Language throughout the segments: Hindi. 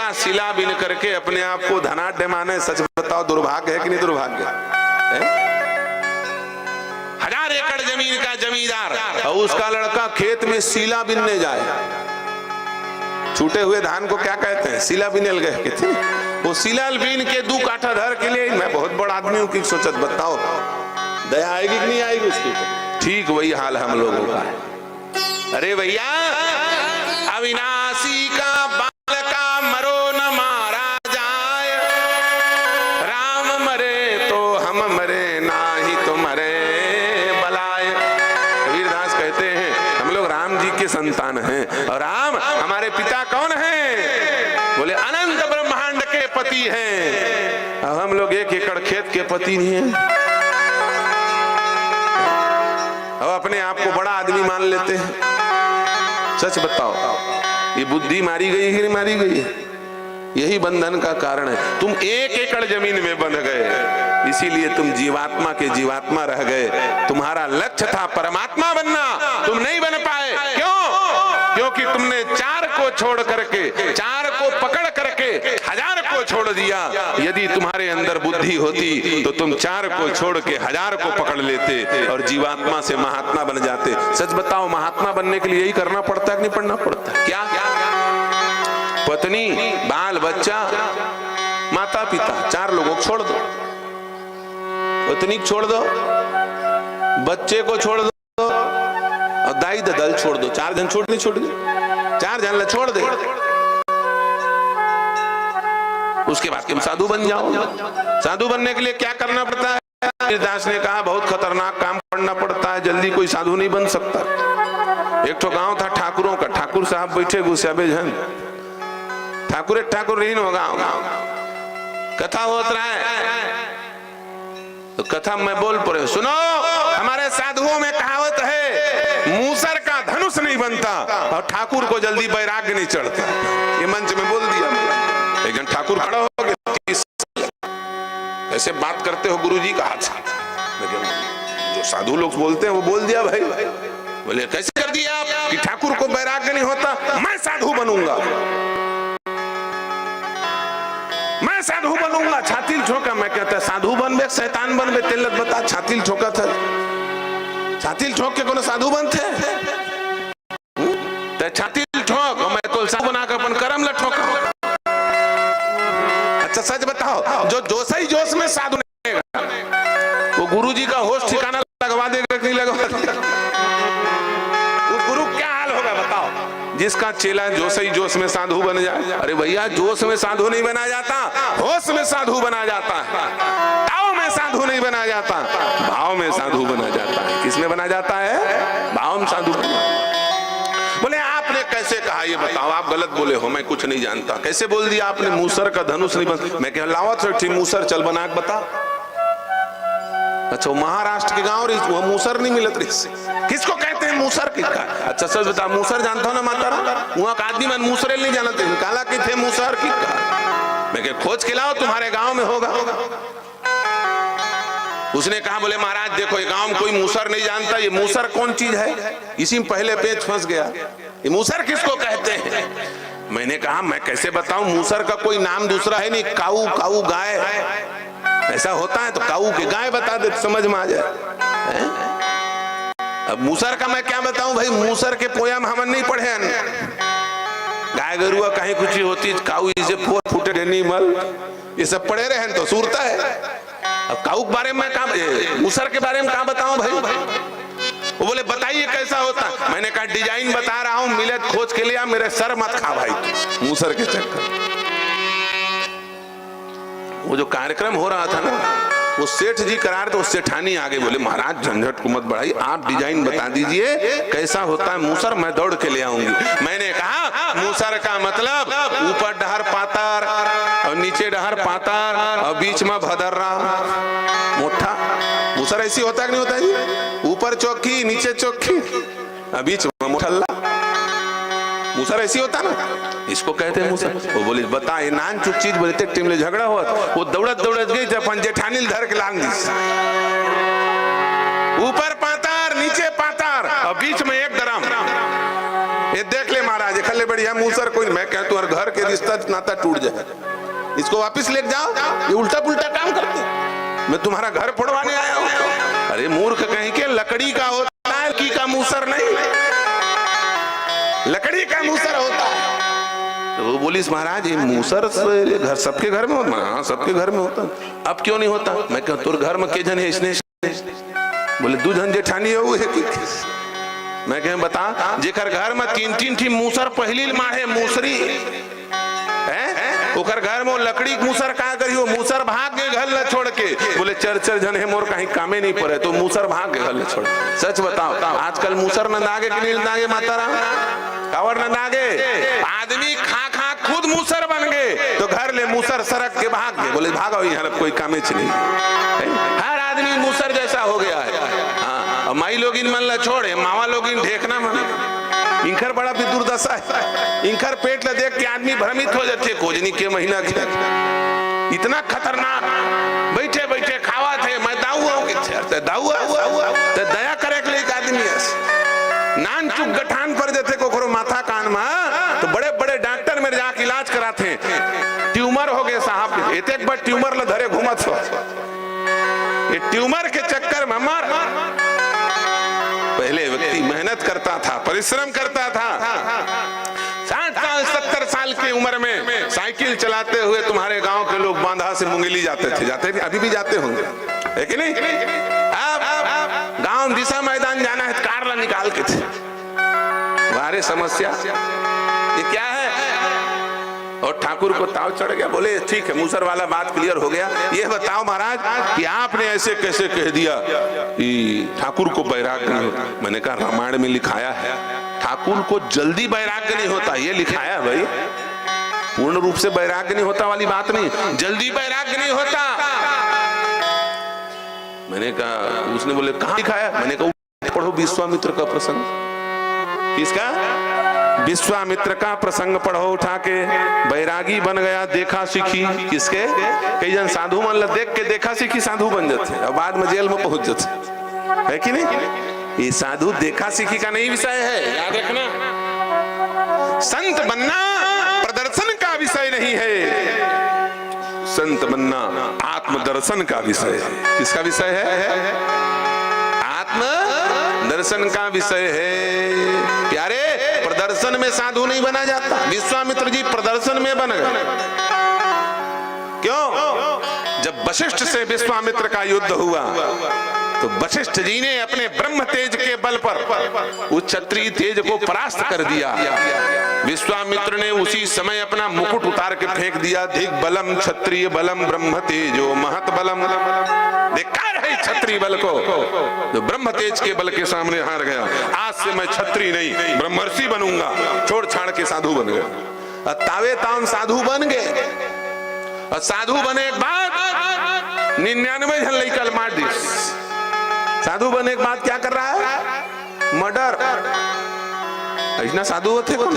शिला शिला बिन करके अपने आप को धनाढ्य माने। सच बताओ, दुर्भाग्य है कि नहीं दुर्भाग्य है? 1000 एकड़ जमीन का जमींदार और उसका लड़का खेत में शिला बिनने जाए। छूटे हुए धान को क्या कहते हैं? शिला बिनल गए कहते। वो शिला बीन के 2 काठा धर के लिए मैं बहुत बड़ा आदमी हूं कि सोचत, बताओ दया आएगी कि नहीं आएगी उसकी? ठीक वही हाल हम लोगों का है। अरे भैया, अविनाशी का बाल का मरो न मारा जाए, राम मरे तो हम मरे, ना ही तो मरे बलाए। कबीरदास कहते हैं हम लोग राम जी के संतान हैं। और राम हमारे पिता कौन हैं? बोले अनंत ब्रह्मांड के पति हैं। अब हम लोग 1 एकड़ खेत के पति नहीं हैं। अब अपने आप को बड़ा आदमी मान लेते हैं। सच बताओ, ये बुद्धि मारी गई है कि नहीं मारी गई है? यही बंधन का कारण है। तुम 1 एकड़ जमीन में बंध गए, इसीलिए तुम जीवात्मा के जीवात्मा रह गए। तुम्हारा लक्ष्य था परमात्मा बनना, तुम नहीं बन पाए। क्यों? क्योंकि तुमने 4 को छोड़ करके, 4 को पकड़ करके 1000 को छोड़ दिया। यदि तुम्हारे अंदर बुद्धि होती तो तुम 4 को छोड़ के 1000 को पकड़ लेते और जीवात्मा से महात्मा बन जाते। सच बताओ, महात्मा बनने के लिए यही करना पड़ता है कि नहीं पढ़ना पड़ता है? क्या? पत्नी, बाल बच्चा, माता पिता, 4 लोगों को छोड़ दो। पत्नी को छोड़ दो, बच्चे को छोड़ दो और दाई ददल छोड़ दो। 4 जन छोड़ दे, 4 जन छोड़ दे। उसके बाद तुम साधु बन जाओ। साधु बनने के लिए क्या करना पड़ता है? कबीरदास ने कहा बहुत खतरनाक काम करना पड़ता है, जल्दी कोई साधु नहीं बन सकता। एक तो गांव था ठाकुरों का, ठाकुर साहब बैठे गुस्साबे जन, ठाकुर नहीं होगा। कथा होता है तो कथा में बोल पड़े, सुनो हमारे साधुओं में कहावत है, मूसर का धनुष नहीं बनता और ठाकुर को जल्दी वैराग्य नहीं चढ़ता। ये मंच में बोल दिया। एक जन ठाकुर खड़ा हो गया, ऐसे बात करते हो गुरुजी का हाथ, जो साधु लोग बोलते हैं वो बोल दिया। भाई बोले कैसे कर दिया आप कि ठाकुर को वैराग्य नहीं होता? मैं साधु बनूंगा, मैं साधु बनूंगा। छातिल ठोका। मैं कहता साधु बनबे शैतान बनबे? तेलत बता। छातिल ठोका था, छातिल ठोक के कोनो साधु बनते? ते छातिल ठोक मैं तो साधु बना के अपन कर्म ल ठोका। अच्छा सच बताओ, जो जोश ही जोश में साधु नहीं वो गुरुजी का होश ठिकाना लगवा देगा कि नहीं लगवा देगा? वो गुरु क्या हाल होगा बताओ, जिसका चेला जोश ही जोश में साधु बन जाए। अरे भैया, जोश में साधु नहीं बना जाता, होश में साधु बना जाता है। ताव में साधु नहीं बना जाता, भाव में साधु बना जाता है। किसमें बना जाता है? भाव में साधु। बोले आपने कैसे कहा ये बताओ? आप गलत बोले हो, मैं कुछ नहीं जानता। कैसे बोल दिया आपने? मूसर का धनुष नहीं बन? मैं कह लावत मूसर चल बना के बता। अच्छा, महाराष्ट्र के गांव रही वो मूसर नहीं मिलत रही। किसको कहते हैं मूसर? किसका? अच्छा सच बता, मूसर जानता हो ना मातारा? वहां का आदमी मन मूसरे नहीं जानते, काला की थे मूसर की का? मैं कह खोज के लाओ, तुम्हारे गांव में होगा। उसने कहा बोले महाराज देखो, ये गांव में कोई मूसर नहीं जानता। ये मूसर कौन चीज है? इसी में पहले पेच फंस गया। ये मूसर किसको कहते हैं? मैंने कहा मैं कैसे बताऊं, मूसर का कोई नाम दूसरा है नहीं। काऊ, काऊ गाय ऐसा होता है तो काऊ के गाय बता दे, समझ में आ जाए। अब मूसर का मैं क्या बताऊं भाई? मूसर के पोयम हम नहीं पढ़े। गाय गरुआ कहीं कुछ होती, काऊ इज ए 4 फुटेड एनिमल, ये सब पढ़े रहे तो सूरता है। अब काऊ के बारे में कहां, मूसर के बारे में कहां बताऊं भाई? वो बोले बताइए कैसा होता? मैंने कहा डिजाइन बता रहा हूं, मिले खोज के लिया, मेरे सर मत खा भाई मूसर के चक्कर। वो जो कार्यक्रम हो रहा था ना, वो सेठ जी करा रहे थे, उससे ठानी आगे बोले महाराज झंझट को मत बढ़ाइए, आप डिजाइन बता दीजिए कैसा होता है मूसर, मैं दौड़ के ले आऊंगी। मैंने कहा मूसर का मतलब ऊपर डहर पातार और नीचे डहर पातार और बीच में भदर्रा मोटा। मूसर ऐसी होता है कि नहीं होता जी? ऊपर चौकी नीचे चौकी और बीच में मोठल्ला। मूसर ऐसी होता ना, इसको कहते हैं मूसर। वो बोले बता ये नान चुप चीज बोलते टीम ले झगड़ा हुआ, वो दौड़त दौड़त गई जब जेठानी धर के लांग दी। ऊपर पातार नीचे पातार और बीच में एक ड्रम। ये देख ले महाराज, खल्ले बढ़िया मूसर कोई, मैं कहता हूँ घर के रिश्ता नाता टूट जाए, इसको वापिस ले जाओ, ये उल्टा पुल्टा काम करते, मैं तुम्हारा घर फोड़वाने आया हूँ। अरे मूर्ख कहीं के, लकड़ी का होता है, लकड़ी का मूसर नहीं, लकड़ी का मूसर होता है। तो वो बोली महाराज ये मूसर घर सबके घर में होता? हाँ सबके घर में होता। अब क्यों नहीं होता? मैं कहूँ तुर घर में के जन है इसने? बोले दू जन जेठानी है वो है। मैं कह बता, जेकर घर में 3-3 ठी मूसर पहली माहे मूसरी है, ओकर घर में लकड़ी मूसर का करियो, मूसर भाग के घर ल छोड़ के। बोले चर जन है मोर कहीं कामे नहीं पड़े, तो मूसर भाग के घर ल छोड़। सच बताओ आजकल मूसर नंदागे कि नहीं नंदागे? माता राम कावर नंदागे? आदमी खा खुद मूसर बन गए, तो घर ले मूसर सरक के भाग गए। बोले भागो यहाँ कोई कामे नहीं, हर आदमी मूसर जैसा हो गया है। हाँ माई लोग इन मन ला छोड़े, मावा लोग इन ढेकना मन, इंखर बड़ा भी दुर्दशा है। इंखर पेट ला देख के आदमी भ्रमित हो जाते, कोजनी के महीना की इतना खतरनाक, बैठे बैठे खावा थे, मैं दाऊ तो दया करे के लिए एक आदमी नान चुक गठान पर देते को माथा कान में, तो बड़े बड़े डॉक्टर मेरे जाके इलाज कराते, ट्यूमर हो गए साहब, एक बार ट्यूमर ला धरे घूमत हो, ये ट्यूमर के चक्कर में मर। पहले व्यक्ति मेहनत करता था, परिश्रम करता था, 60 साल 70 साल की उम्र में साइकिल चलाते हुए तुम्हारे गांव के लोग बांधा से मुंगेली जाते थे, जाते थे, अभी भी जाते होंगे है कि नहीं? अब गांव दिशा मैदान जाना है, कार ला निकाल के थे, बारे समस्या ये क्या है? और ठाकुर को ताव चढ़ गया। बोले ठीक है मूसर वाला बात क्लियर हो गया, ये बताओ महाराज कि आपने ऐसे कैसे कह दिया कि ठाकुर को वैराग्य नहीं होता? मैंने कहा रामायण में लिखाया है ठाकुर को जल्दी वैराग्य नहीं होता, ये लिखाया है भाई, पूर्ण रूप से वैराग्य नहीं होता वाली बात नहीं, जल्दी वैराग्य नहीं होता। मैंने कहा, उसने बोले कहाँ लिखाया? मैंने कहा पढ़ो विश्वामित्र का प्रसंग। किसका? विश्वामित्र का प्रसंग पढ़ो उठा के, बैरागी बन गया, देखा सीखी। किसके? कई जन साधु मन ला देख के देखा सीखी साधु बन जाते और बाद में जेल में पहुंच जाते, है कि नहीं? ये साधु देखा सीखी का नहीं विषय है, याद रखना। संत बनना प्रदर्शन का विषय नहीं है, संत बनना आत्मदर्शन का विषय है। किसका विषय है? आत्म दर्शन का विषय है प्यारे। प्रदर्शन में साधु नहीं बना जाता। विश्वामित्र जी प्रदर्शन में बन गए। क्यों? जब वशिष्ठ से विश्वामित्र का युद्ध हुआ तो वशिष्ठ जी ने अपने ब्रह्म तेज के बल पर उस क्षत्रिय तेज को परास्त कर दिया। विश्वामित्र ने उसी समय अपना मुकुट उतार के फेंक दिया। दिग बलम क्षत्रिय बलम ब्रह्म तेजो महत बलम। देखा है क्षत्रिय बल को, जो ब्रह्म तेज के बल के सामने हार गया। आज से मैं क्षत्रिय नहीं ब्रह्मर्षि बनूंगा, छोड़ छाड़ के साधु बन गया। तावे ताम साधु बन गए। और साधु बने के बाद 99 जन लइकल मार दी। साधु बने के बाद क्या कर रहा है? मर्डर। ऐसा साधु होते कौन?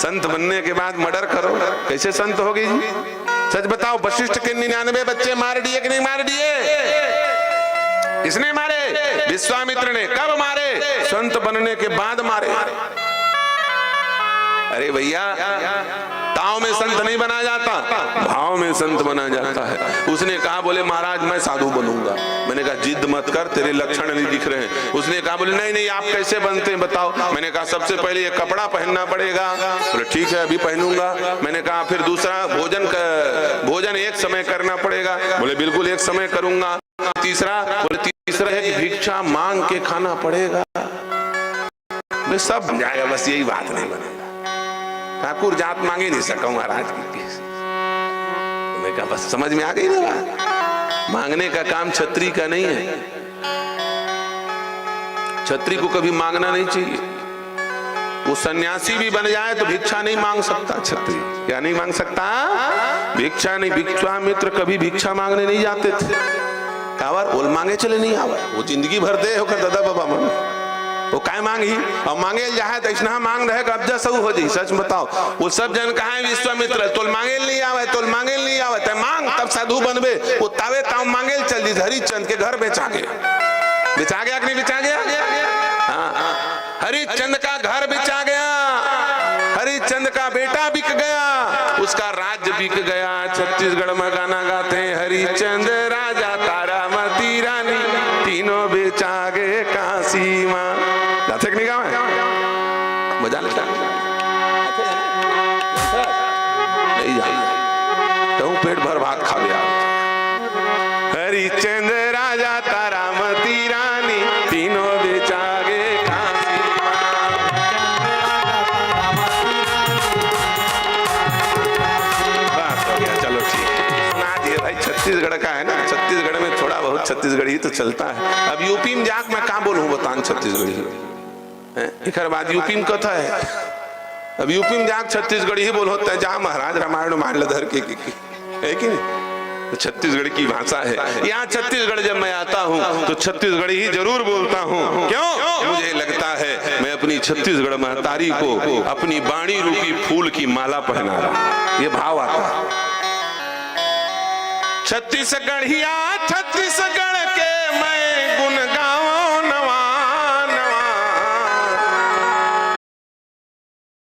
संत बनने के बाद मर्डर करो, कैसे संत होगी जी? सच बताओ, वशिष्ठ के 99 बच्चे मार दिए कि नहीं मार दिए? किसने मारे? विश्वामित्र ने। कब मारे? संत बनने के बाद मारे। अरे भैया, ताव में संत नहीं बना जाता, भाव में संत बना जाता है। उसने कहा, बोले महाराज मैं साधु बनूंगा। मैंने कहा जिद मत कर, तेरे लक्षण नहीं दिख रहे हैं। उसने कहा, बोले नहीं नहीं आप कैसे बनते हैं बताओ। मैंने कहा सबसे पहले ये कपड़ा पहनना पड़ेगा। बोले ठीक है अभी पहनूंगा। मैंने कहा फिर दूसरा भोजन एक समय करना पड़ेगा। बोले बिल्कुल एक समय करूंगा। तीसरा, बोले तीसरा है कि भिक्षा मांग के खाना पड़ेगा। सब बन जाएगा, बस यही बात नहीं बनेगा। ठाकुर जात मांगे नहीं सका महाराज की। मैं कहा बस समझ में आ गई ना बात। मांगने का काम छत्री का नहीं है। छत्री को कभी मांगना नहीं चाहिए। वो सन्यासी भी बन जाए तो भिक्षा नहीं मांग सकता छत्री। क्या नहीं मांग सकता? भिक्षा नहीं। विश्वामित्र कभी भिक्षा मांगने नहीं जाते थे। कावर ओल मांगे चले नहीं आवा। वो जिंदगी भर दे होकर दादा बाबा मन वो काय मांगी और मांगे जाए तो ऐसा मांग रहे कब्जा सब हो जाए। सच बताओ, वो सब जन कहा है विश्वामित्र तोल मांगे नहीं आवे, तोल मांगे नहीं आवे तो मांग तब साधु बनबे। वो तावे ताव मांगे चल दी। हरिचंद के घर बेचा गया कि नहीं बेचा गया? हाँ हरिश्चंद्र का घर बेचा गया, हरिश्चंद्र का बेटा बिक गया, उसका राज्य बिक गया। छत्तीसगढ़ में गाना गाते हैं, हरिश्चंद्र राजा तारामती रानी तीनों बेचा गए काशी मां। गाते नहीं गावे, मजा लेता नहीं जाए तो पेट भर भात खा लिया। हरिश्चंद्र राजा तारामती रानी तीनों बेचा गए काशी मां। बस हो गया, चलो ठीक है, सुना दिए भाई। छत्तीसगढ़ का है ना, छत्तीसगढ़ में थोड़ा बहुत छत्तीसगढ़ी तो चलता है। अब यूपी में जाके मैं कहाँ बोलूँ बतान छत्तीसगढ़ी, एक बात यूपी में कथा है। अब यूपी में जाके छत्तीसगढ़ी ही बोल होता है, जहाँ महाराज रामायण मान लधर के है कि नहीं, तो छत्तीसगढ़ की भाषा है। यहाँ छत्तीसगढ़ जब मैं आता हूँ तो छत्तीसगढ़ी ही जरूर बोलता हूँ। क्यों? मुझे लगता है मैं अपनी छत्तीसगढ़ महतारी को अपनी बाणी रूपी फूल की माला पहना रहा, ये भाव आता है। छत्तीसगढ़िया छत्तीसगढ़ के मैं गुण